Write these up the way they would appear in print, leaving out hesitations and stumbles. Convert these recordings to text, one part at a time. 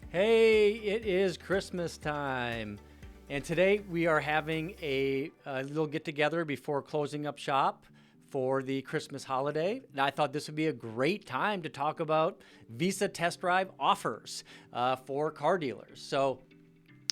Hey, it is Christmas time. And today we are having a little get together before closing up shop for the Christmas holiday. And I thought this would be a great time to talk about Visa test drive offers for car dealers. So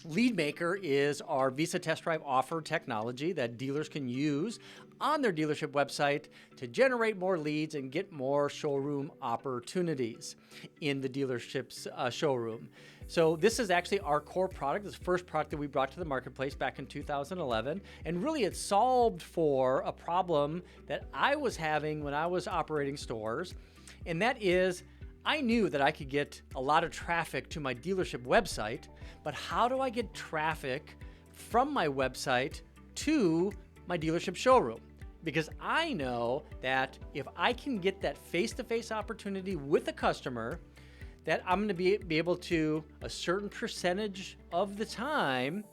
LeadMaker is our Visa test drive offer technology that dealers can use on their dealership website to generate more leads and get more showroom opportunities in the dealership's showroom. So this is actually our core product. This is the first product that we brought to the marketplace back in 2011. And really it solved for a problem that I was having when I was operating stores. And that is, I knew that I could get a lot of traffic to my dealership website, but how do I get traffic from my website to my dealership showroom? Because I know that if I can get that face-to-face opportunity with a customer, that I'm going to be able to, a certain percentage of the time,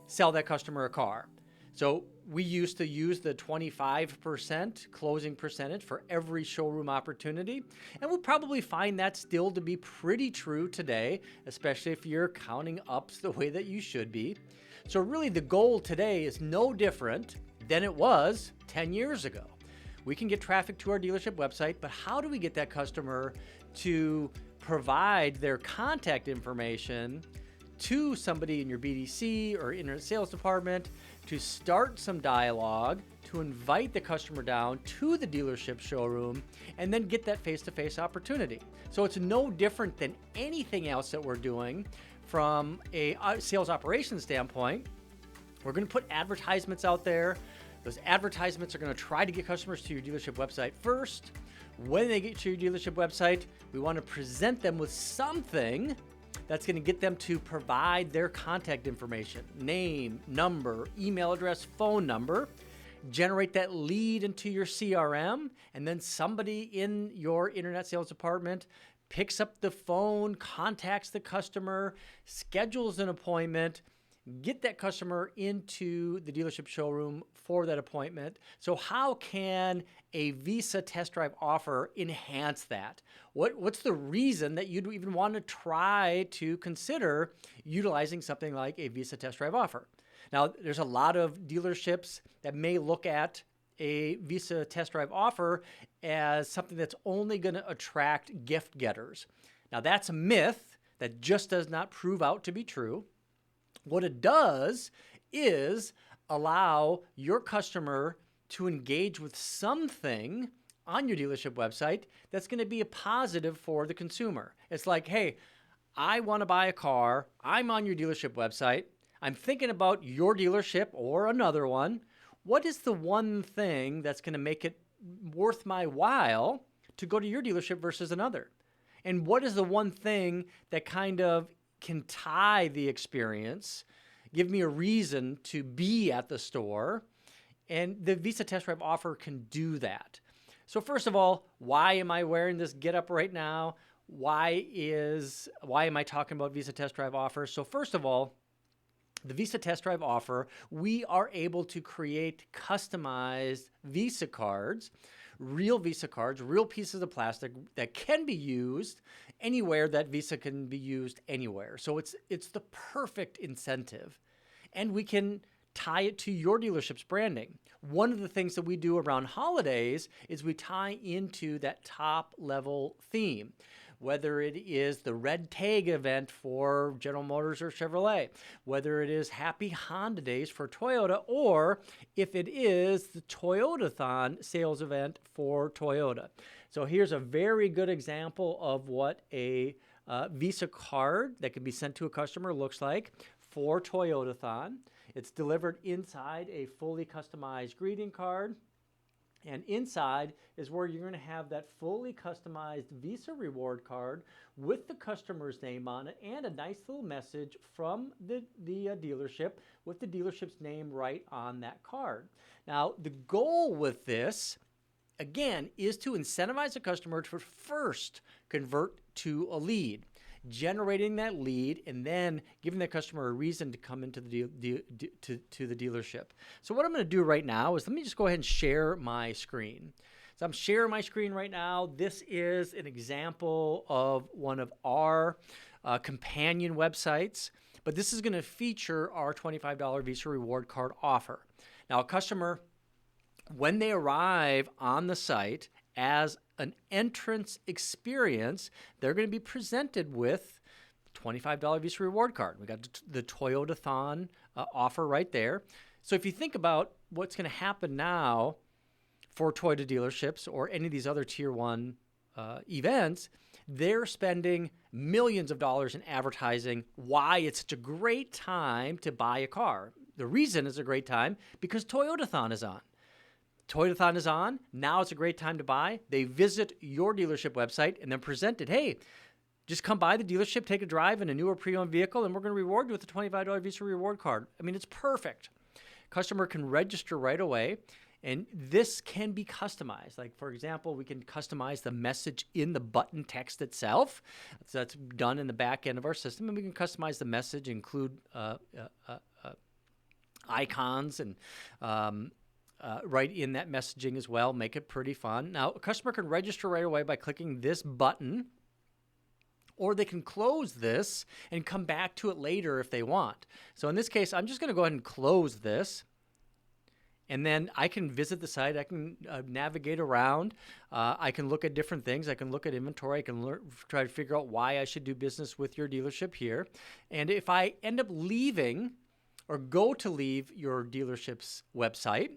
sell that customer a car. So we used to use the 25% closing percentage for every showroom opportunity. And we'll probably find that still to be pretty true today, especially if you're counting ups the way that you should be. So really the goal today is no different than it was 10 years ago. We can get traffic to our dealership website, but how do we get that customer to provide their contact information to somebody in your BDC or internet sales department to start some dialogue, to invite the customer down to the dealership showroom, and then get that face-to-face opportunity. So it's no different than anything else that we're doing from a sales operations standpoint. We're going to put advertisements out there. Those advertisements are going to try to get customers to your dealership website first. When they get to your dealership website, we want to present them with something that's going to get them to provide their contact information, name, number, email address, phone number, generate that lead into your CRM, and then somebody in your internet sales department picks up the phone, contacts the customer, schedules an appointment, get that customer into the dealership showroom for that appointment. So how can a Visa test drive offer enhance that? What's the reason that you'd even want to try to consider utilizing something like a Visa test drive offer? Now, there's a lot of dealerships that may look at a Visa test drive offer as something that's only going to attract gift getters. Now, that's a myth that just does not prove out to be true. What it does is allow your customer to engage with something on your dealership website that's going to be a positive for the consumer. It's like, hey, I want to buy a car. I'm on your dealership website. I'm thinking about your dealership or another one. What is the one thing that's going to make it worth my while to go to your dealership versus another? And what is the one thing that kind of can tie the experience, give me a reason to be at the store? And the Visa test drive offer can do that. So first of all, why am I wearing this getup right now? Why am I talking about Visa test drive offer? So first of all, the Visa test drive offer, we are able to create customized Visa cards, real pieces of plastic that can be used anywhere that Visa can be used anywhere. So it's the perfect incentive. And we can tie it to your dealership's branding. One of the things that we do around holidays is we tie into that top level theme, whether it is the red tag event for General Motors or Chevrolet, whether it is Happy Honda Days for Toyota, or if it is the Toyotathon sales event for Toyota. So here's a very good example of what a Visa card that can be sent to a customer looks like for Toyotathon. It's delivered inside a fully customized greeting card. And inside is where you're going to have that fully customized Visa reward card with the customer's name on it and a nice little message from the dealership with the dealership's name right on that card. Now, the goal with this, again, is to incentivize a customer to first convert to a lead, generating that lead, and then giving that customer a reason to come into the to the dealership. So what I'm going to do right now is let me just go ahead and share my screen. So I'm sharing my screen right now. This is an example of one of our companion websites, but this is going to feature our $25 Visa reward card offer. Now, a customer, when they arrive on the site as an entrance experience, they're going to be presented with $25 Visa reward card. We got the Toyotathon offer right there. So if you think about what's going to happen now for Toyota dealerships or any of these other tier one events, they're spending millions of dollars in advertising why it's such a great time to buy a car. The reason it's a great time because Toyotathon is on. Toyotathon is on. Now it's a great time to buy. They visit your dealership website and then present it. Hey, just come by the dealership, take a drive in a newer pre-owned vehicle, and we're going to reward you with a $25 Visa reward card. I mean, it's perfect. Customer can register right away, and this can be customized. Like, for example, we can customize the message in the button text itself. So that's done in the back end of our system, and we can customize the message, include icons and right in that messaging as well, make it pretty fun. Now, a customer can register right away by clicking this button, or they can close this and come back to it later if they want. So in this case, I'm just going to go ahead and close this. And then I can visit the site. I can navigate around. I can look at different things. I can look at inventory. I can try to figure out why I should do business with your dealership here. And if I end up leaving or go to leave your dealership's website,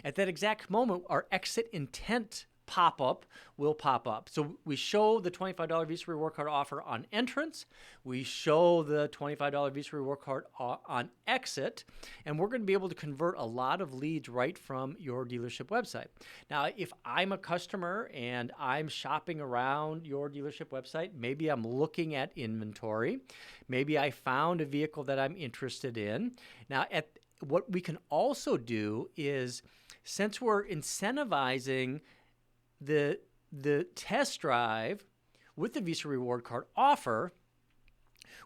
at that exact moment, our exit intent pop-up will pop up. So we show the $25 Visa reward card offer on entrance. We show the $25 Visa reward card on exit, and we're going to be able to convert a lot of leads right from your dealership website. Now, if I'm a customer and I'm shopping around your dealership website, maybe I'm looking at inventory. Maybe I found a vehicle that I'm interested in. Now, what we can also do is, since we're incentivizing the test drive with the Visa reward card offer,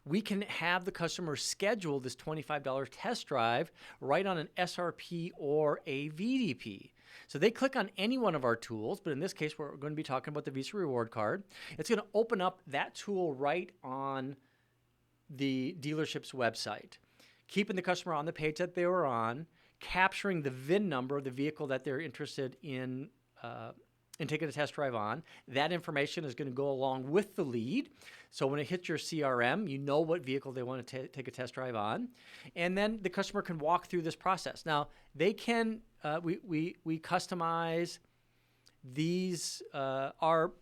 we can have the customer schedule this $25 test drive right on an SRP or a VDP. So they click on any one of our tools, but in this case, we're going to be talking about the Visa reward card. It's going to open up that tool right on the dealership's website, keeping the customer on the page that they were on, capturing the VIN number of the vehicle that they're interested in and taking a test drive on. That information is going to go along with the lead. So when it hits your CRM, you know what vehicle they want to take a test drive on. And then the customer can walk through this process. Now, they can, we customize these, our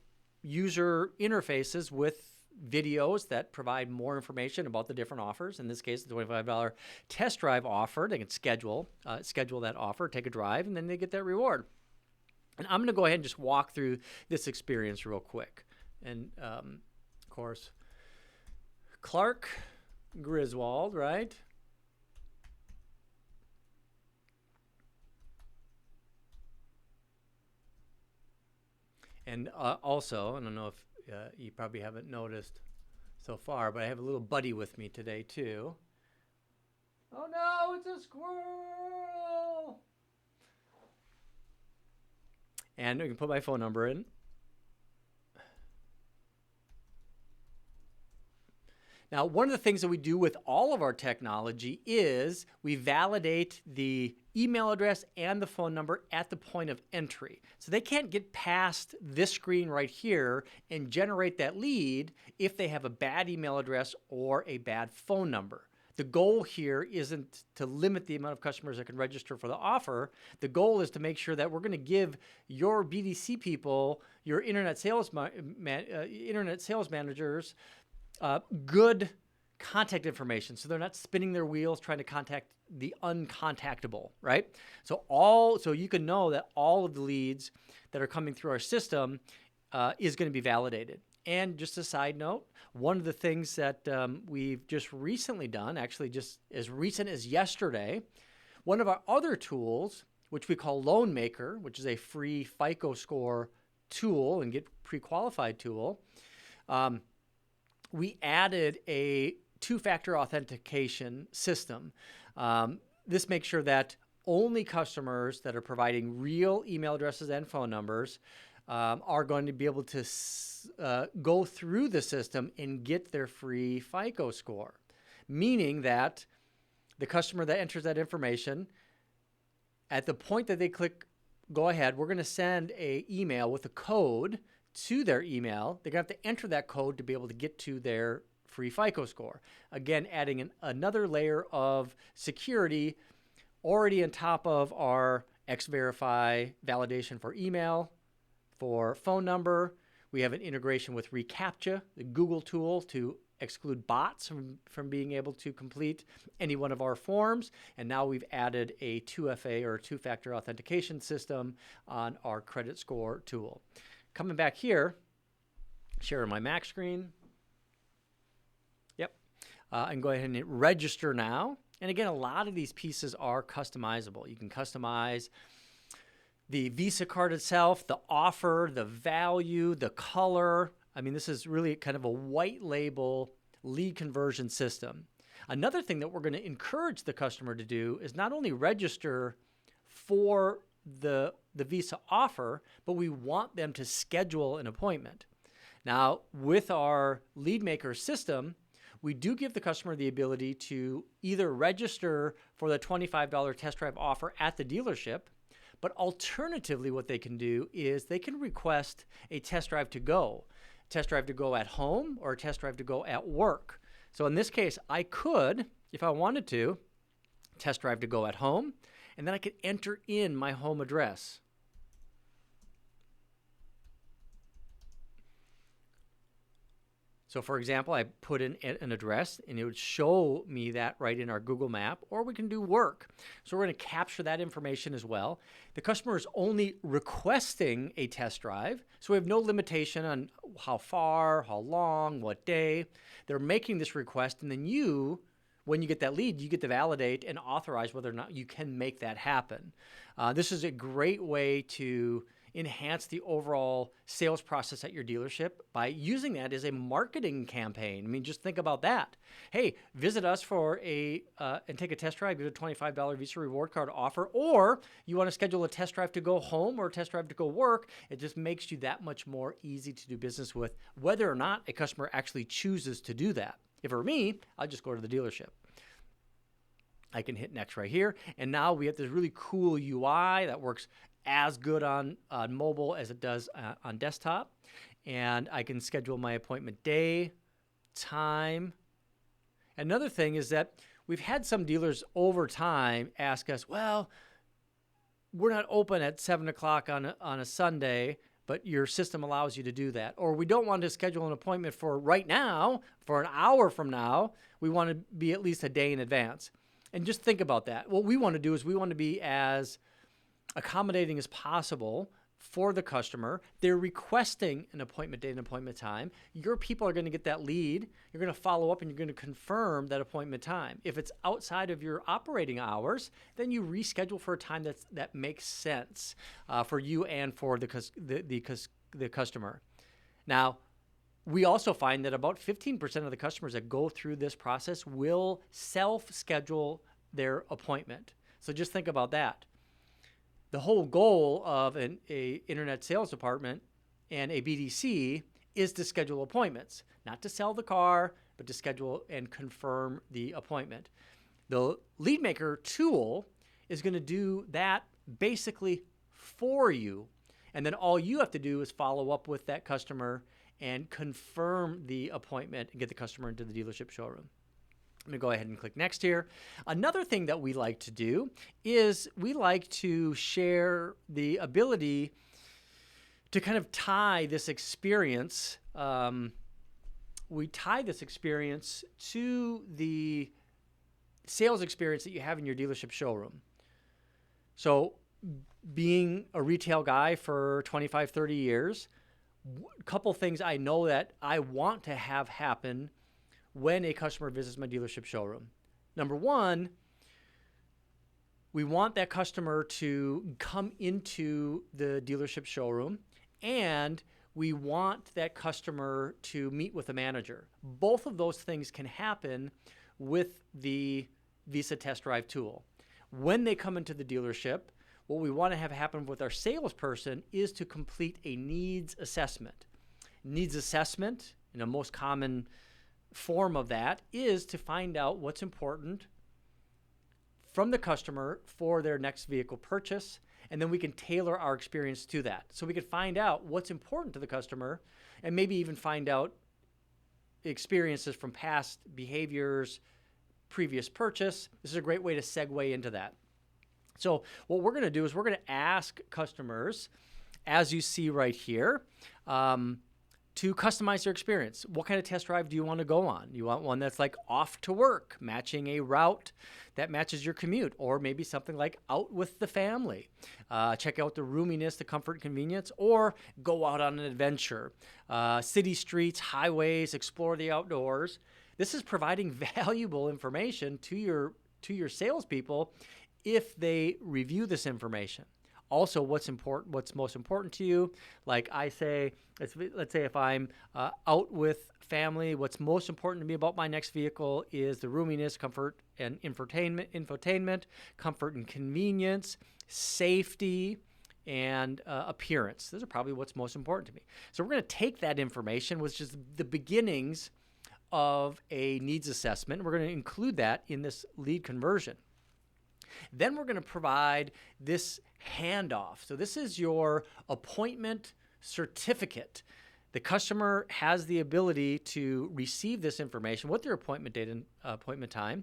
user interfaces with videos that provide more information about the different offers. In this case, the $25 test drive offer. They can schedule that offer, take a drive, and then they get that reward. And I'm going to go ahead and just walk through this experience real quick. And, of course, Clark Griswold, right? And also, I don't know if you probably haven't noticed so far, but I have a little buddy with me today, too. Oh, no, it's a squirrel! And I can put my phone number in. Now, one of the things that we do with all of our technology is we validate the email address and the phone number at the point of entry. So they can't get past this screen right here and generate that lead if they have a bad email address or a bad phone number. The goal here isn't to limit the amount of customers that can register for the offer. The goal is to make sure that we're going to give your BDC people, your internet sales managers, good contact information, so they're not spinning their wheels trying to contact the uncontactable, right? So you can know that all of the leads that are coming through our system is going to be validated. And just a side note, one of the things that we've just recently done, actually just as recent as yesterday, one of our other tools, which we call Loan Maker, which is a free FICO score tool and get pre-qualified tool, we added a two-factor authentication system. This makes sure that only customers that are providing real email addresses and phone numbers are going to be able to go through the system and get their free FICO score, meaning that the customer that enters that information, at the point that they click go ahead, we're going to send an email with a code to their email. They're going to have to enter that code to be able to get to their free FICO score. Again, adding another layer of security already on top of our X-Verify validation for email, for phone number. We have an integration with reCAPTCHA, the Google tool to exclude bots from being able to complete any one of our forms. And now we've added a 2FA or two-factor authentication system on our credit score tool. Coming back here, sharing my Mac screen. Yep. And go ahead and register now. And again, a lot of these pieces are customizable. You can customize the Visa card itself, the offer, the value, the color. I mean, this is really kind of a white label lead conversion system. Another thing that we're going to encourage the customer to do is not only register for the Visa offer, but we want them to schedule an appointment. Now, with our LeadMaker system, we do give the customer the ability to either register for the $25 test drive offer at the dealership, but alternatively, what they can do is they can request a test drive to go at home or a test drive to go at work. So in this case, I could, if I wanted to, test drive to go at home, and then I could enter in my home address. So for example, I put in an address and it would show me that right in our Google map, or we can do work. So we're going to capture that information as well. The customer is only requesting a test drive, so we have no limitation on how far, how long, what day. They're making this request, and then you, when you get that lead, you get to validate and authorize whether or not you can make that happen. This is a great way to enhance the overall sales process at your dealership by using that as a marketing campaign. I mean, just think about that. Hey, visit us for and take a test drive, get a $25 Visa reward card offer, or you want to schedule a test drive to go home or a test drive to go work. It just makes you that much more easy to do business with, whether or not a customer actually chooses to do that. If it were me, I'd just go to the dealership. I can hit next right here. And now we have this really cool UI that works as good on mobile as it does on desktop. And I can schedule my appointment day, time. Another thing is that we've had some dealers over time ask us, well, we're not open at 7 o'clock on a Sunday, but your system allows you to do that. Or we don't want to schedule an appointment for right now, for an hour from now. We want to be at least a day in advance. And just think about that. What we want to do is we want to be as accommodating as possible for the customer. They're requesting an appointment date and appointment time. Your people are going to get that lead. You're going to follow up and you're going to confirm that appointment time. If it's outside of your operating hours, then you reschedule for a time that makes sense for you and for the customer. Now, we also find that about 15% of the customers that go through this process will self-schedule their appointment. So just think about that. The whole goal of an internet sales department and a BDC is to schedule appointments, not to sell the car, but to schedule and confirm the appointment. The LeadMaker tool is going to do that basically for you. And then all you have to do is follow up with that customer and confirm the appointment and get the customer into the dealership showroom. I'm going to go ahead and click next here. Another thing that we like to do is we like to share the ability to kind of tie this experience. We tie this experience to the sales experience that you have in your dealership showroom. So being a retail guy for 25, 30 years, a couple things I know that I want to have happen when a customer visits my dealership showroom. Number one, we want that customer to come into the dealership showroom, and we want that customer to meet with a manager. Both of those things can happen with the Visa Test Drive tool. When they come into the dealership, what we want to have happen with our salesperson is to complete a needs assessment. Needs assessment, in a most common form of that, is to find out what's important from the customer for their next vehicle purchase, and then we can tailor our experience to that. So we can find out what's important to the customer and maybe even find out experiences from past behaviors, previous purchase. This is a great way to segue into that. So what we're going to do is we're going to ask customers, as you see right here, to customize their experience. What kind of test drive do you want to go on? You want one that's like off to work, matching a route that matches your commute, or maybe something like out with the family. Check out the roominess, the comfort and convenience, or go out on an adventure. City streets, highways, explore the outdoors. This is providing valuable information to your salespeople if they review this information. Also, what's most important to you? Like I say, let's say if I'm out with family, what's most important to me about my next vehicle is the roominess, comfort and infotainment, comfort and convenience, safety, and appearance. Those are probably what's most important to me. So we're going to take that information, which is the beginnings of a needs assessment. We're going to include that in this lead conversion. Then we're going to provide this handoff. So this is your appointment certificate. The customer has the ability to receive this information with their appointment date and appointment time.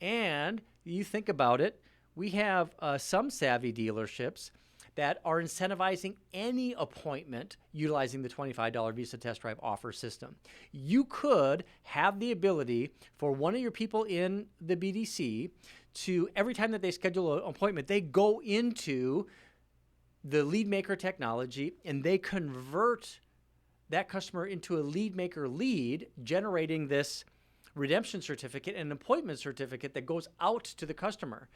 And you think about it, we have some savvy dealerships that are incentivizing any appointment utilizing the $25 Visa Test Drive offer system. You could have the ability for one of your people in the BDC to, every time that they schedule an appointment, they go into the lead maker technology and they convert that customer into a lead maker lead, generating this redemption certificate and an appointment certificate that goes out to the customer.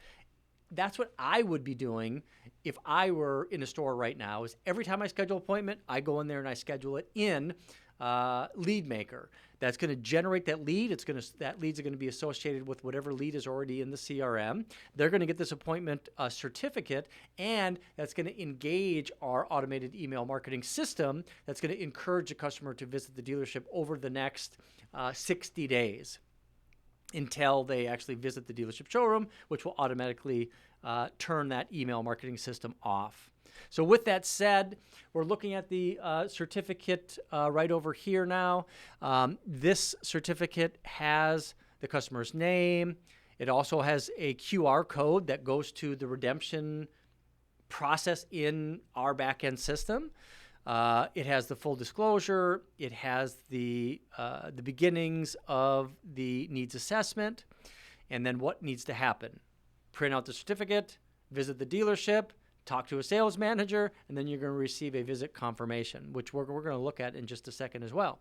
That's what I would be doing if I were in a store right now, is every time I schedule an appointment, I go in there and I schedule it in Lead Maker. That's going to generate that lead. That leads are going to be associated with whatever lead is already in the CRM. They're going to get this appointment certificate, and that's going to engage our automated email marketing system that's going to encourage a customer to visit the dealership over the next 60 days until they actually visit the dealership showroom, which will automatically turn that email marketing system off. So with that said, we're looking at the certificate right over here now. This certificate has the customer's name. It also has a QR code that goes to the redemption process in our back-end system. It has the full disclosure. It has the beginnings of the needs assessment, and then what needs to happen. Print out the certificate, visit the dealership, talk to a sales manager, and then you're going to receive a visit confirmation, which we're going to look at in just a second as well.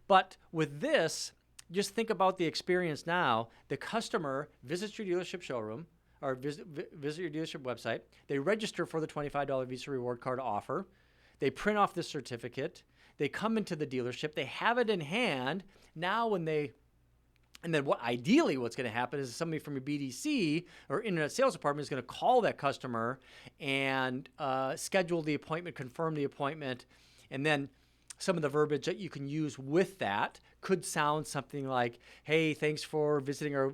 But with this, just think about the experience now. The customer visits your dealership showroom or visit your dealership website. They register for the $25 Visa Reward Card offer. They print off this certificate. They come into the dealership. They have it in hand. Now and then ideally what's going to happen is somebody from your BDC or internet sales department is going to call that customer and schedule the appointment, confirm the appointment, and then some of the verbiage that you can use with that could sound something like, "Hey, thanks for visiting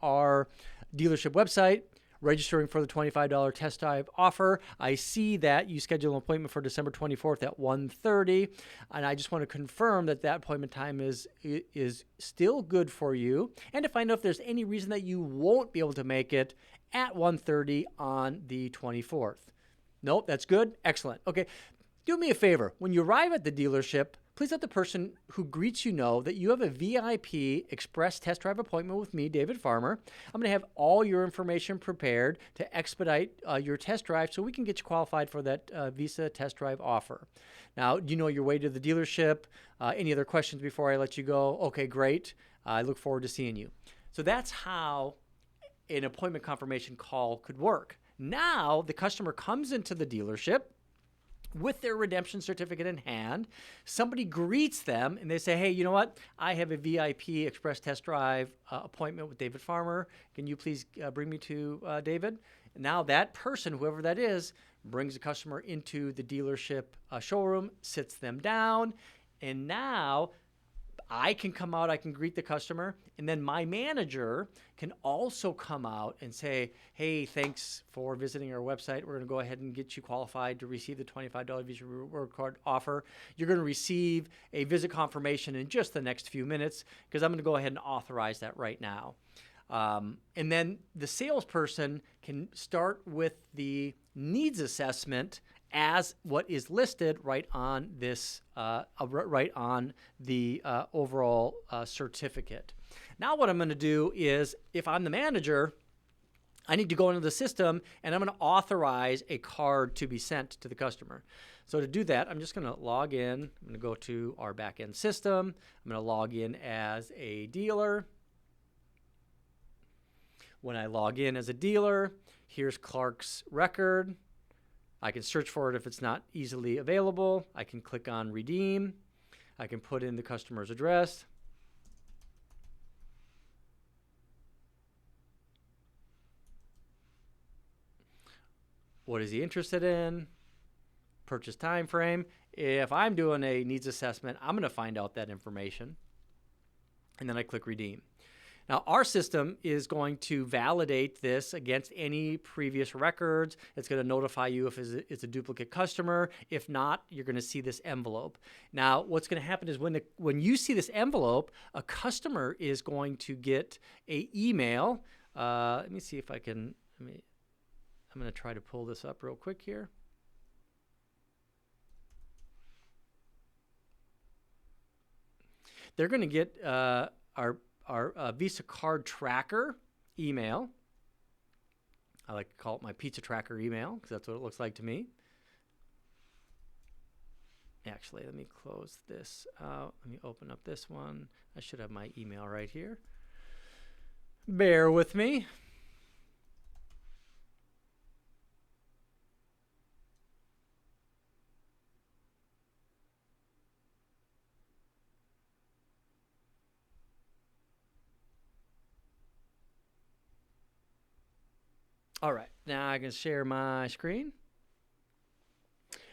our dealership website, registering for the $25 test drive offer. I see that you scheduled an appointment for December 24th at 1:30, and I just want to confirm that appointment time is still good for you, and to find out if there's any reason that you won't be able to make it at 1:30 on the 24th. Nope, that's good. Excellent. Okay, do me a favor. When you arrive at the dealership, please let the person who greets you know that you have a VIP express test drive appointment with me, David Farmer. I'm going to have all your information prepared to expedite your test drive so we can get you qualified for that Visa test drive offer. Now, do you know your way to the dealership? Any other questions before I let you go? Okay, great. I look forward to seeing you." So that's how an appointment confirmation call could work. Now, the customer comes into the dealership with their redemption certificate in hand. Somebody greets them and they say, "Hey, you know what? I have a VIP express test drive appointment with David Farmer. Can you please bring me to David?" Now that person, whoever that is, brings the customer into the dealership showroom, sits them down, and now I can come out, I can greet the customer, and then my manager can also come out and say, hey, thanks for visiting our website. We're going to go ahead and get you qualified to receive the $25 Visa Reward Card offer. You're going to receive a visit confirmation in just the next few minutes because I'm going to go ahead and authorize that right now. And then the salesperson can start with the needs assessment as what is listed right on this, right on the overall certificate. Now what I'm going to do is, if I'm the manager, I need to go into the system and I'm going to authorize a card to be sent to the customer. So to do that, I'm just going to log in. I'm going to go to our back-end system. I'm going to log in as a dealer. When I log in as a dealer, here's Clark's record. I can search for it if it's not easily available. I can click on redeem. I can put in the customer's address. What is he interested in? Purchase time frame. If I'm doing a needs assessment, I'm going to find out that information. And then I click redeem. Now, our system is going to validate this against any previous records. It's going to notify you if it's a duplicate customer. If not, you're going to see this envelope. Now, what's going to happen is when you see this envelope, a customer is going to get an email. Let me see if I can. I'm going to try to pull this up real quick here. They're going to get our Visa card tracker email. I like to call it my pizza tracker email because that's what it looks like to me. Actually, let me close this out. Let me open up this one. I should have my email right here. Bear with me. All right, now I can share my screen.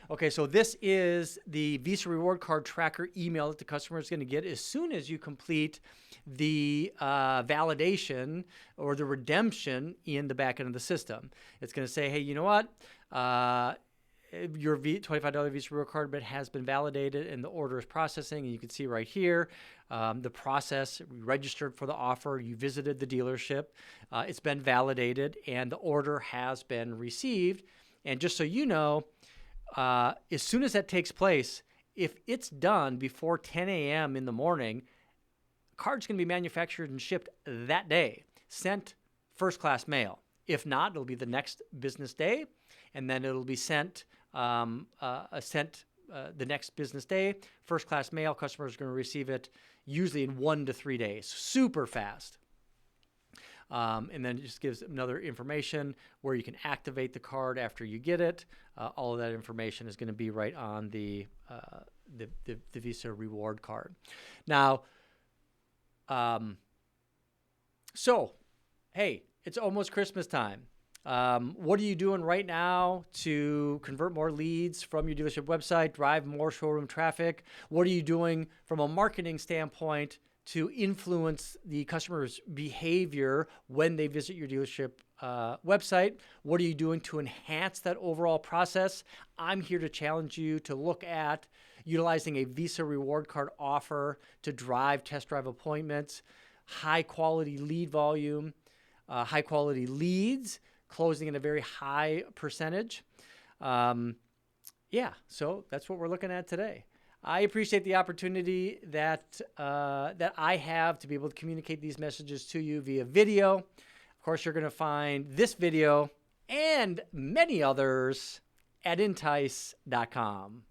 Okay, so this is the Visa Reward Card Tracker email that the customer is going to get as soon as you complete the validation or the redemption in the back end of the system. It's going to say, hey, you know what? Your $25 Visa Reward Card has been validated and the order is processing. And you can see right here the process. We registered for the offer. You visited the dealership. It's been validated and the order has been received. And just so you know, as soon as that takes place, if it's done before 10 a.m. in the morning, card's going to be manufactured and shipped that day, sent first-class mail. If not, it'll be the next business day, and then it'll be sent the next business day. First-class mail, customers are going to receive it usually in 1 to 3 days. Super fast. And then it just gives another information where you can activate the card after you get it. All of that information is going to be right on the Visa Reward Card. Now, so, hey, it's almost Christmas time. What are you doing right now to convert more leads from your dealership website, drive more showroom traffic? What are you doing from a marketing standpoint to influence the customer's behavior when they visit your dealership website? What are you doing to enhance that overall process? I'm here to challenge you to look at utilizing a Visa Reward Card offer to drive test drive appointments, high quality lead volume, high quality leads, closing in a very high percentage. Yeah, so that's what we're looking at today. I appreciate the opportunity that I have to be able to communicate these messages to you via video. Of course, you're going to find this video and many others at intice.com.